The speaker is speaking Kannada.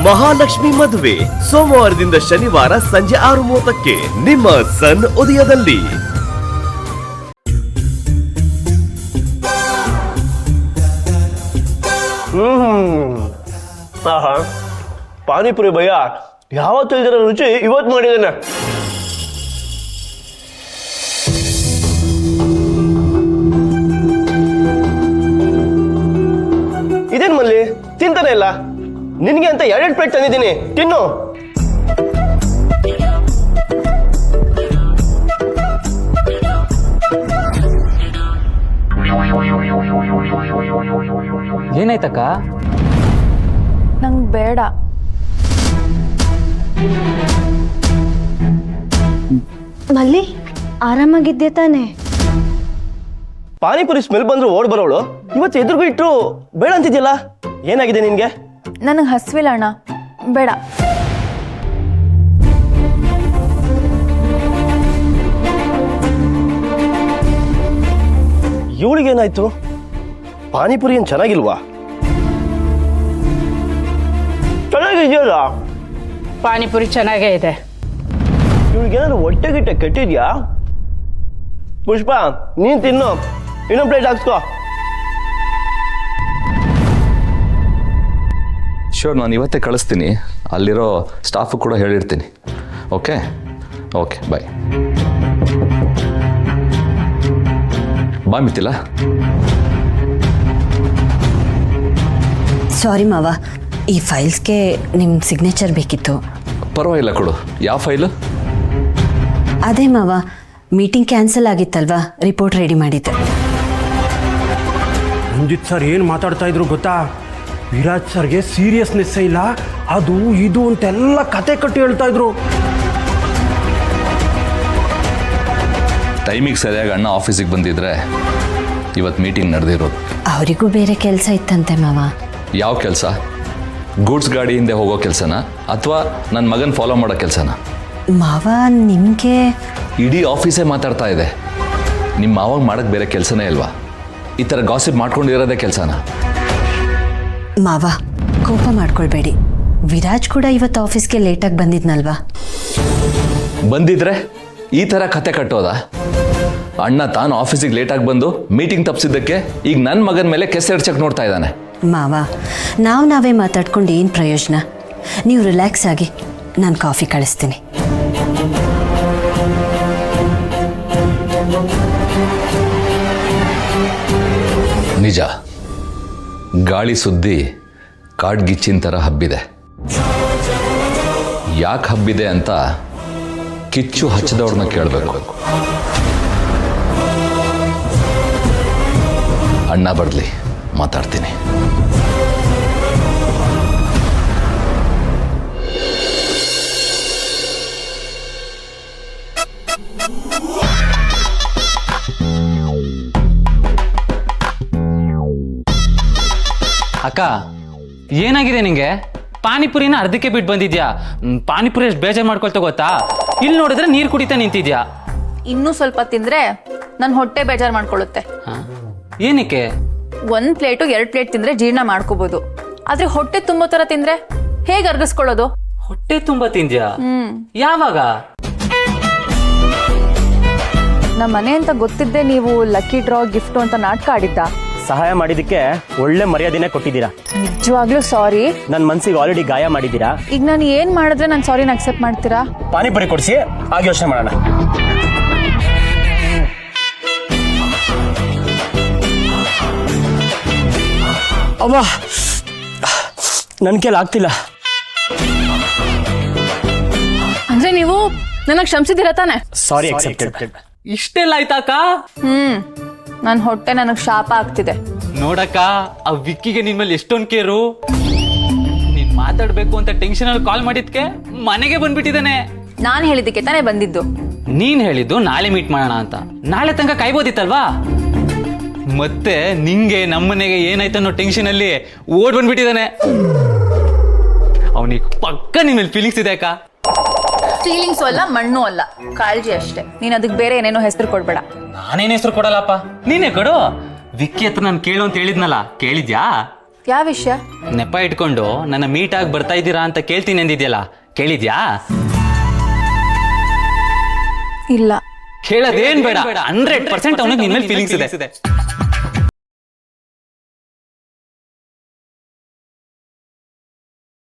ಮಹಾಲಕ್ಷ್ಮಿ ಮದುವೆ ಸೋಮವಾರದಿಂದ ಶನಿವಾರ ಸಂಜೆ 6:30ಕ್ಕೆ ನಿಮ್ಮ ಸನ್ ಉದಯದಲ್ಲಿ. ಪಾನಿಪುರಿ ಭಯ್ಯ ಯಾವತ್ತು ಇದರ ರುಚಿ ಇವತ್ತು ಮಾಡಿದ್ದೇನೆ. ಇದೇನ್ ಮಲ್ಲಿ ತಿಂತಾನೆ ಇಲ್ಲ, ನಿನ್ಗೆ ಅಂತ 2 ಪ್ಲೇಟ್ ತಂದಿದ್ದೀನಿ, ತಿನ್ನು. ಏನಾಯ್ತಕ್ಕ? ನಂಗೆ ಬೇಡ. ಮಲ್ಲಿ ಆರಾಮಾಗಿದ್ದೆ ತಾನೆ? ಪಾನಿಪುರಿ ಸ್ಮೆಲ್ ಬಂದ್ರು ಓಡ್ ಬರೋಳು ಇವತ್ತು ಎದುರುಗೂ ಇಟ್ರು ಬೇಡ ಅಂತಿದ್ಯಲ್ಲ, ಏನಾಗಿದೆ ನಿನ್ಗೆ? ನನಗೆ ಹಸ್ವಿಲ್ಲ ಅಣ್ಣ, ಬೇಡ. ಇವಳಿಗೇನಾಯ್ತು? ಪಾನಿಪುರಿ ಏನ್ ಚೆನ್ನಾಗಿಲ್ವಾ? ಚೆನ್ನಾಗಿದೆಯಲ್ಲ ಪಾನಿಪುರಿ, ಚೆನ್ನಾಗೇ ಇದೆ. ಇವಳಿಗೇನಾದ್ರು ಹೊಟ್ಟೆ ಗಿಟ್ಟೆ ಕೆಟ್ಟಿದ್ಯಾ? ಪುಷ್ಪ ನೀನ್ ತಿನ್ನು, ಇನ್ನೊಂದು ಪ್ಲೇಟ್ ಹಾಕ್ಸ್ಕೋ. ಶೋರ್, ನಾನು ಇವತ್ತೇ ಕಳಿಸ್ತೀನಿ. ಅಲ್ಲಿರೋ ಸ್ಟಾಫು ಕೂಡ ಹೇಳಿರ್ತೀನಿ. ಓಕೆ ಓಕೆ, ಬಾಯ್. ಬಾ ಮಿತಿಲ್ಲ. ಸಾರಿ ಮಾವ, ಈ ಫೈಲ್ಸ್ಗೆ ನಿಮ್ಮ ಸಿಗ್ನೇಚರ್ ಬೇಕಿತ್ತು. ಪರವಾಗಿಲ್ಲ, ಕೊಡು. ಯಾವ ಫೈಲು? ಅದೇ ಮಾವ, ಮೀಟಿಂಗ್ ಕ್ಯಾನ್ಸಲ್ ಆಗಿತ್ತಲ್ವಾ, ರಿಪೋರ್ಟ್ ರೆಡಿ ಮಾಡಿದ್ದೆ. ರಂಜಿತ್ ಸರ್ ಏನು ಮಾತಾಡ್ತಾ ಇದ್ರು ಗೊತ್ತಾ? ವಿರಾಜ್ ಸರ್ಗೆ ಸೀರಿಯಸ್ನೆಸ್ಸೇ ಇಲ್ಲ, ಅದು ಇದು ಅಂತೆಲ್ಲ ಕತೆ ಕಟ್ಟಿ ಹೇಳ್ತಾ ಇದ್ರು. ಟೈಮಿಗೆ ಸರಿಯಾಗಿ ಅಣ್ಣ ಆಫೀಸಿಗೆ ಬಂದಿದ್ರೆ ಇವತ್ತು ಮೀಟಿಂಗ್ ನಡೆದಿರೋದು. ಅವರಿಗೂ ಬೇರೆ ಕೆಲಸ ಇತ್ತಂತೆ ಮಾವ. ಯಾವ ಕೆಲಸ? ಗೂಡ್ಸ್ ಗಾಡಿ ಹಿಂದೆ ಹೋಗೋ ಕೆಲಸನ ಅಥವಾ ನನ್ನ ಮಗನ ಫಾಲೋ ಮಾಡೋ ಕೆಲಸನ? ಮಾವ ನಿಮಗೆ ಇಡೀ ಆಫೀಸೇ ಮಾತಾಡ್ತಾ ಇದೆ. ನಿಮ್ಮ ಮಾವಾಗ ಮಾಡೋಕ್ಕೆ ಬೇರೆ ಕೆಲಸನೇ ಇಲ್ವಾ? ಈ ಥರ ಗಾಸಿಪ್ ಮಾಡ್ಕೊಂಡಿರೋದೇ ಕೆಲಸನ? ಮಾವ ಕೋಪ ಮಾಡ್ಕೊಳ್ಬೇಡಿ, ವಿರಾಜ್ ಕೂಡ ಇವತ್ತು ಆಫೀಸ್ಗೆ ಲೇಟಾಗಿ ಬಂದಿದ್ನಲ್ವಾ? ಬಂದಿದ್ರೆ ಈ ಥರ ಕತೆ ಕಟ್ಟೋದಾ? ಅಣ್ಣ ತಾನು ಆಫೀಸಿಗೆ ಲೇಟಾಗಿ ಬಂದು ಮೀಟಿಂಗ್ ತಪ್ಪಿಸಿದ್ದಕ್ಕೆ ಈಗ ನನ್ನ ಮಗನ ಮೇಲೆ ಕೆಸೆಡ್ಚಕ್ಕೆ ನೋಡ್ತಾ ಇದ್ದಾನೆ. ಮಾವ, ನಾವೇ ಮಾತಾಡ್ಕೊಂಡು ಏನು ಪ್ರಯೋಜನ? ನೀವು ರಿಲ್ಯಾಕ್ಸ್ ಆಗಿ, ನಾನು ಕಾಫಿ ಕಳಿಸ್ತೀನಿ. ನಿಜ, ಗಾಳಿ ಸುದ್ದಿ ಕಾಡ್ಗಿಚ್ಚಿನ ಥರ ಹಬ್ಬಿದೆ. ಯಾಕೆ ಹಬ್ಬಿದೆ ಅಂತ ಕಿಚ್ಚು ಹಚ್ಚಿದವ್ರನ್ನ ಕೇಳಬೇಕು. ಅಣ್ಣ ಬರಲಿ, ಮಾತಾಡ್ತೀನಿ. ಅಕ್ಕ, ಏನಾಗಿದೆ ನಿಂಗೆ? ಪಾನಿಪುರಿನ ಅರ್ಧಕ್ಕೆ ಬಿಟ್ಟು ಬಂದಿದ್ಯಾ. ಪಾನಿಪುರಿ ಎಷ್ಟು ಬೇಜಾರು ಮಾಡ್ಕೊಳ್ತಾ ಗೊತ್ತಾ? ಇಲ್ಲಿ ನೋಡಿದ್ರೆ ನೀರು ಕುಡಿತಾ ನಿಂತಿದ್ಯಾ. ಇನ್ನೂ ಸ್ವಲ್ಪ ತಿಂದ್ರೆ ನನ್ನ ಹೊಟ್ಟೆ ಬೇಜಾರು ಮಾಡ್ಕೊಳ್ಳುತ್ತೆ. ಏನಕ್ಕೆ? 1 ಪ್ಲೇಟು 2 ಪ್ಲೇಟ್ ತಿಂದ್ರೆ ಜೀರ್ಣ ಮಾಡ್ಕೋಬಹುದು, ಆದ್ರೆ ಹೊಟ್ಟೆ ತುಂಬೋ ತರ ತಿಂದ್ರೆ ಹೇಗೆ ಅರ್ಗಿಸ್ಕೊಳ್ಳೋದು? ಹೊಟ್ಟೆ ತುಂಬಾ ತಿಂದ್ಯಾ? ಯಾವಾಗ? ನಮ್ಮ ಮನೆ ಅಂತ ಗೊತ್ತಿದ್ದೆ ನೀವು ಲಕ್ಕಿ ಡ್ರಾ ಗಿಫ್ಟ್ ಅಂತ ನಾಟಕ ಆಡಿದ್ದ. ಸಹಾಯ ಮಾಡಿದ್ದಕ್ಕೆ ಒಳ್ಳೆ ಮರ್ಯಾದೆನೇ ಕೊಟ್ಟಿದ್ದೀರಾ. ನಿಜವಾಗ್ಲೂ ಸಾರಿ. ನನ್ನ ಮನ್ಸಿಗೆ ಆಲ್ರೆಡಿ ಗಾಯ ಮಾಡಿದ್ದೀರಾ. ಈಗ ನಾನು ಏನ್ ಮಾಡಿದ್ರೆ ನಾನು ಸಾರಿನ ಅಕ್ಸೆಪ್ಟ್ ಮಾಡ್ತೀರಾ? ಪಾನಿಪುರಿ ಕೊಡಿಸಿ, ಆಗ ಯೋಚನೆ ಮಾಡೋಣ. ಅವ್ವ, ನನ್ನ ಕೈಲಿ ಆಗ್ತಿಲ್ಲ. ಅಂದ್ರೆ ನೀವು ನನಗೆ ಕ್ಷಮಿಸಿದಿರ ತಾನೆ? ಸಾರಿ, ಅಕ್ಸೆಪ್ಟೆಡ್. ಇಷ್ಟೆಲ್ಲ ಆಯ್ತಾಕ? ನನ್ನ ಹೊಟ್ಟೆ ನನಗೆ ಶಾಪ ಆಗ್ತಿದೆ. ನೋಡಕ್ಕ, ಆ ವಿಕ್ಕಿಗೆ ನಿನ್ ಮೇಲೆ ಎಷ್ಟೊಂದು ಕೇರು. ನೀನ್ ಮಾತಾಡ್ಬೇಕು ಅಂತ ಟೆನ್ಷನ್ ಅಲ್ಲಿ ಕಾಲ್ ಮಾಡಿದ್ಕೆ ಮನೆಗೆ ಬಂದ್ಬಿಟ್ಟಿದ್ದಾನೆ. ನಾನು ಹೇಳಿದ್ದಕ್ಕೆ ತಾನೇ ಬಂದಿದ್ದು. ನೀನ್ ಹೇಳಿದ್ದು ನಾಳೆ ಮೀಟ್ ಮಾಡೋಣ ಅಂತ. ನಾಳೆ ತನಕ ಕಾಯ್ಬೋದಿತ್ತಲ್ವಾ? ಮತ್ತೆ ನಿಂಗೆ ನಮ್ಮನೆಗೆ ಏನಾಯ್ತು ಅನ್ನೋ ಟೆನ್ಷನ್ ಅಲ್ಲಿ ಓಡ್ ಬಂದ್ಬಿಟ್ಟಿದ್ದಾನೆ. ಅವನಿಗೆ ಪಕ್ಕ ನಿನ್ ಮೇಲೆ ಫೀಲಿಂಗ್ಸ್ ಇದೆ ಅಕ್ಕ. ಫೀಲಿಂಗ್ಸ್ ಅಲ್ಲ, ಮಣ್ಣು ಅಲ್ಲ, ಕಾಳಜಿ ಅಷ್ಟೇ. ನೀನ್ ಅದಕ್ಕೆ ಬೇರೆ ಏನೇನೋ ಹೆಸರು ಕೊಡ್ಬೇಡ. ನಾನೇನ್ ಹೆಸರು ಕೊಡಲ್ಲಪ್ಪ, ನೀನೇ ಕೊಡು. ವಿಕ್ಕಿ ಹತ್ರ ನಾನು ಕೇಳು ಅಂತ ಹೇಳಿದ್ನಲ್ಲ, ಕೇಳಿದ್ಯಾ? ಯಾವ ವಿಷಯ? ನೆಪ ಇಟ್ಕೊಂಡು ನನ್ನ ಮೀಟ್ ಆಗಿ ಬರ್ತಾ ಇದ್ದೀರಾ ಅಂತ ಕೇಳ್ತೀನಿ ಅಂದಿದ್ಯಲ್ಲ, ಕೇಳಿದ್ಯಾ? ಇಲ್ಲ. ಕೇಳೋದೇನ್ ಬೇಡ, 100% ಅವನಿಗೆ ನಿನ್ ಮೇಲೆ ಫೀಲಿಂಗ್ಸ್ ಇದೆ.